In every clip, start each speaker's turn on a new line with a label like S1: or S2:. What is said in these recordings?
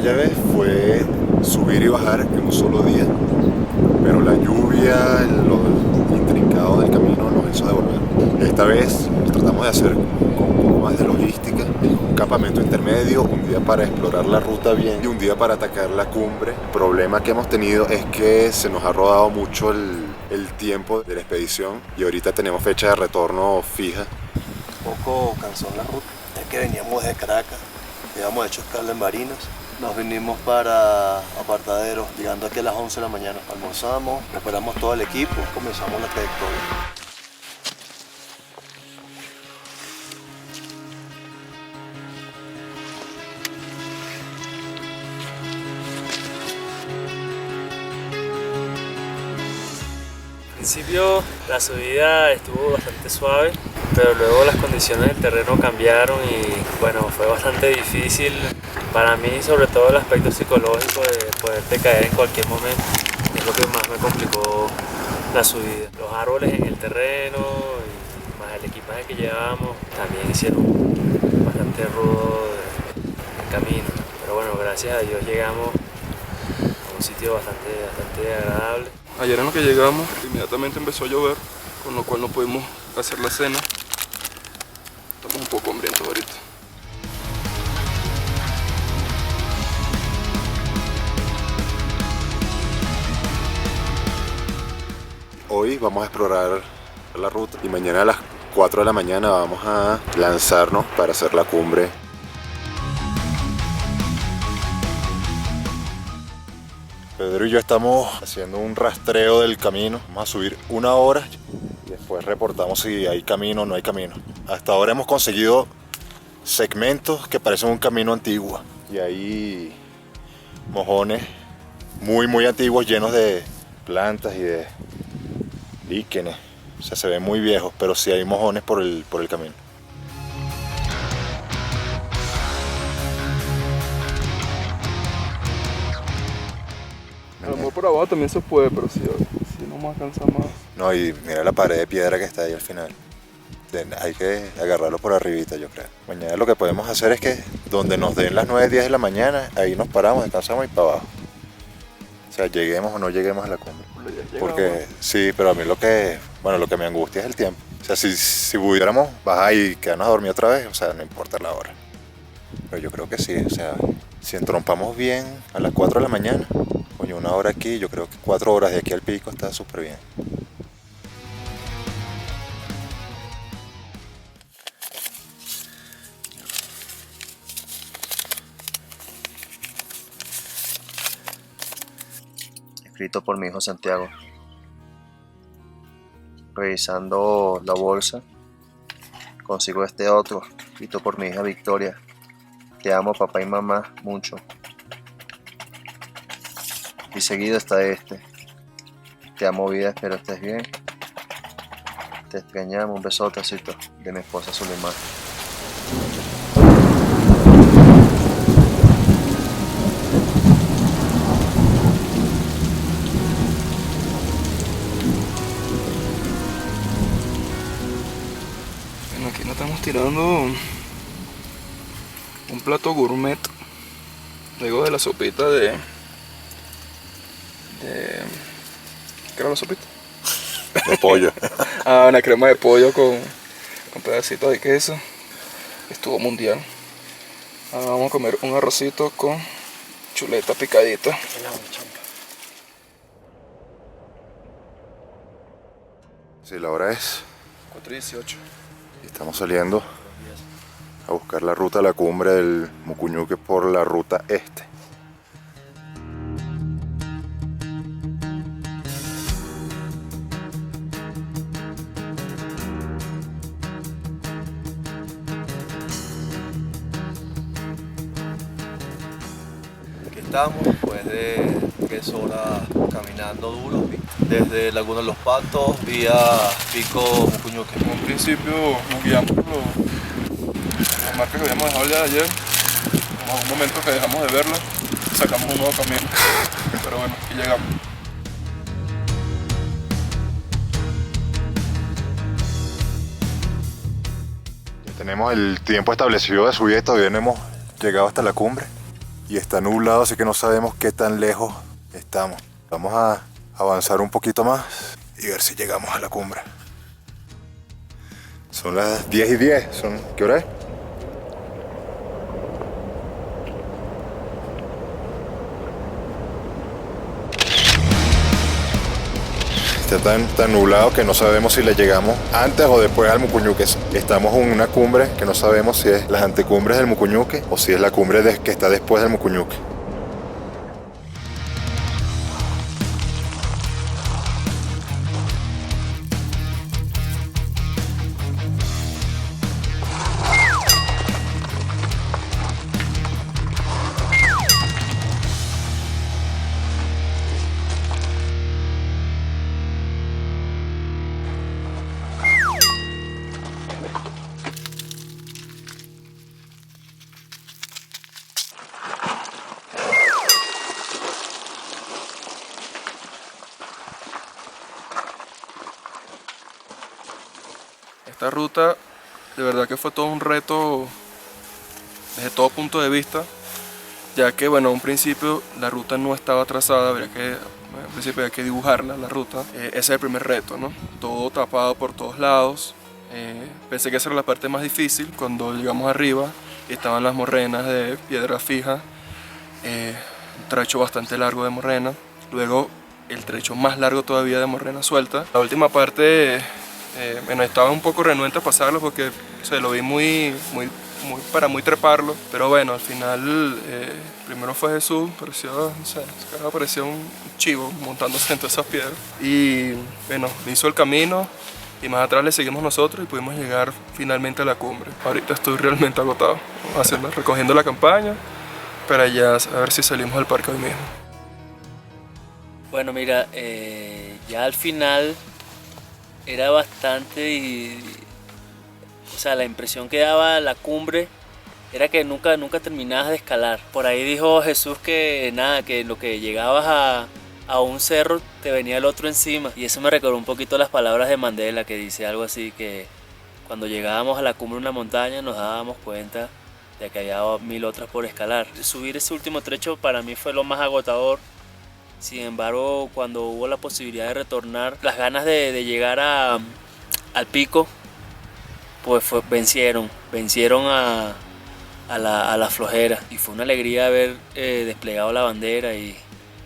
S1: aquella vez fue subir y bajar en un solo día, pero la lluvia, lo intrincado del camino nos hizo devolver. Esta vez tratamos de hacer con un poco más de logística, un campamento intermedio, un día para explorar la ruta bien y un día para atacar la cumbre. El problema que hemos tenido es que se nos ha rodado mucho el tiempo de la expedición y ahorita tenemos fecha de retorno fija.
S2: Un poco cansón la ruta, ya que veníamos de Caracas, habíamos hecho escala en Barinas. Nos vinimos para Apartadero, llegando aquí a las 11 de la mañana. Almorzamos, preparamos todo el equipo, comenzamos la trayectoria.
S3: Al principio la subida estuvo bastante suave, pero luego las condiciones del terreno cambiaron y bueno, fue bastante difícil. Para mí, sobre todo el aspecto psicológico de poderte caer en cualquier momento, es lo que más me complicó la subida. Los árboles en el terreno y más el equipaje que llevábamos también hicieron bastante rudo el camino. Pero bueno, gracias a Dios llegamos a un sitio bastante agradable.
S4: Ayer en lo que llegamos, inmediatamente empezó a llover, con lo cual no pudimos hacer la cena. Estamos un poco hambrientos ahorita.
S1: Hoy vamos a explorar la ruta y mañana a las 4 de la mañana vamos a lanzarnos para hacer la cumbre. Pedro y yo estamos haciendo un rastreo del camino. Vamos a subir 1 hora y después reportamos si hay camino o no hay camino. Hasta ahora hemos conseguido segmentos que parecen un camino antiguo y hay mojones muy antiguos llenos de plantas y de líquenes. O sea, se ven muy viejos, pero sí hay mojones por el camino.
S4: A lo mejor por abajo también se puede, pero si no más alcanza más.
S1: No, y mira la pared de piedra que está ahí al final. Hay que agarrarlo por arribita, yo creo. Mañana lo que podemos hacer es que donde nos den las 9, 10 de la mañana, ahí nos paramos, descansamos y para abajo. O sea, lleguemos o no lleguemos a la cumbre. Porque sí, pero a mí lo que me angustia es el tiempo. O sea, si pudiéramos bajar y quedarnos a dormir otra vez, o sea, no importa la hora. Pero yo creo que sí, o sea, si entrompamos bien a las 4 de la mañana, coño, 1 hora aquí, yo creo que 4 horas de aquí al pico está súper bien.
S2: Escrito por mi hijo Santiago. Revisando la bolsa, consigo este otro, escrito por mi hija Victoria. Te amo, papá y mamá, mucho. Y seguido está este. Te amo, vida, espero estés bien. Te extrañamos, un besotecito de mi esposa Zulimán.
S4: Bueno, aquí nos estamos tirando un plato gourmet. Luego de la sopita de ¿qué era la sopita?
S1: De pollo.
S4: Una crema de pollo con pedacitos de queso. Estuvo mundial. Vamos a comer un arrocito con chuleta picadita.
S1: Sí, la hora es
S4: 4:18.
S1: y estamos saliendo a buscar la ruta a la cumbre del Mucuñuque por la ruta este.
S2: Estamos después de 3 horas caminando duro desde Laguna de los Patos vía Pico Mucuñuque.
S4: En un principio nos guiamos por las marcas que habíamos dejado el día de ayer. Como en un momento que dejamos de verlas, sacamos un nuevo camino. Pero bueno, aquí llegamos.
S1: Ya tenemos el tiempo establecido de subida y todavía no hemos llegado hasta la cumbre. y está nublado, así que no sabemos qué tan lejos estamos. Vamos a avanzar un poquito más y ver si llegamos a la cumbre. Son las 10:10. ¿Qué hora es? Está tan nublado que no sabemos si le llegamos antes o después al Mucuñuque. Estamos en una cumbre que no sabemos si es las antecumbres del Mucuñuque o si es la cumbre que está después del Mucuñuque.
S4: Esta ruta de verdad que fue todo un reto desde todo punto de vista, ya que bueno, en un principio la ruta no estaba trazada, al principio había que dibujarla, la ruta. Ese es el primer reto, ¿no? Todo tapado por todos lados. Pensé que esa era la parte más difícil. Cuando llegamos arriba estaban las morrenas de piedra fija, un trecho bastante largo de morrena, luego el trecho más largo todavía de morrena suelta. La última parte bueno, estaba un poco renuente a pasarlo porque se lo vi muy treparlo, pero bueno, al final primero fue Jesús, pareció, no sé, parecía un chivo montándose entre esas piedras, y bueno, hizo el camino y más atrás le seguimos nosotros y pudimos llegar finalmente a la cumbre. Ahorita estoy realmente agotado, recogiendo la campaña para ya a ver si salimos al parque hoy mismo.
S3: Bueno, mira, ya al final era bastante o sea, la impresión que daba la cumbre era que nunca terminabas de escalar. Por ahí dijo Jesús que nada, que lo que llegabas a un cerro te venía el otro encima, y eso me recordó un poquito las palabras de Mandela, que dice algo así, que cuando llegábamos a la cumbre de una montaña nos dábamos cuenta de que había 1000 otras por escalar. Subir ese último trecho para mí fue lo más agotador. Sin embargo, cuando hubo la posibilidad de retornar, las ganas de llegar al pico, pues vencieron a la flojera. Y fue una alegría haber desplegado la bandera y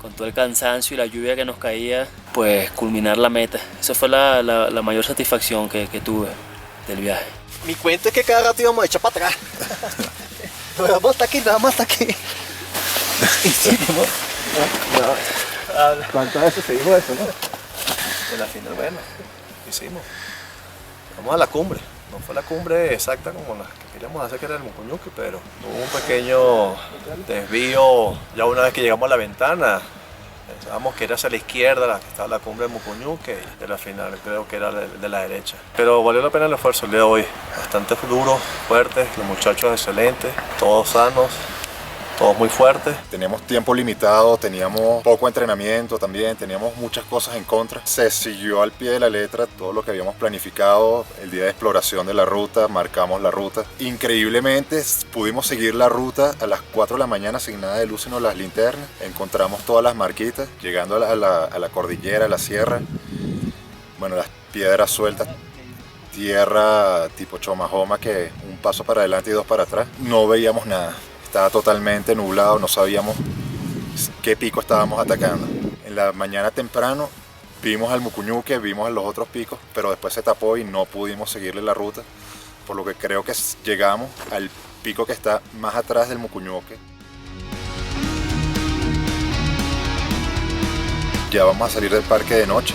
S3: con todo el cansancio y la lluvia que nos caía, pues culminar la meta. Esa fue la mayor satisfacción que tuve del viaje.
S2: Mi cuento es que cada rato íbamos a echar para atrás. Vamos hasta aquí, vamos hasta aquí. ¿Cuántas veces se dijo eso, no? En la final, bueno, hicimos. Vamos a la cumbre. No fue la cumbre exacta como la que queríamos hacer, que era el Mucuñuque, pero hubo un pequeño desvío. Ya una vez que llegamos a la ventana, pensábamos que era hacia la izquierda, la que estaba la cumbre del Mucuñuque, y de la final creo que era de la derecha. Pero valió la pena el esfuerzo el día de hoy. Bastante duro, fuerte, los muchachos excelentes, todos sanos. Todos muy fuertes.
S1: Teníamos tiempo limitado, teníamos poco entrenamiento también, teníamos muchas cosas en contra. Se siguió al pie de la letra todo lo que habíamos planificado. El día de exploración de la ruta, marcamos la ruta. Increíblemente pudimos seguir la ruta a las 4 de la mañana sin nada de luz sino las linternas. Encontramos todas las marquitas, llegando a la cordillera, a la sierra. Bueno, las piedras sueltas, tierra tipo Chomajoma, que un paso para adelante y 2 para atrás. No veíamos nada. Estaba totalmente nublado, no sabíamos qué pico estábamos atacando. En la mañana temprano vimos al Mucuñuque, vimos a los otros picos, pero después se tapó y no pudimos seguirle la ruta, por lo que creo que llegamos al pico que está más atrás del Mucuñuque. Ya vamos a salir del parque de noche.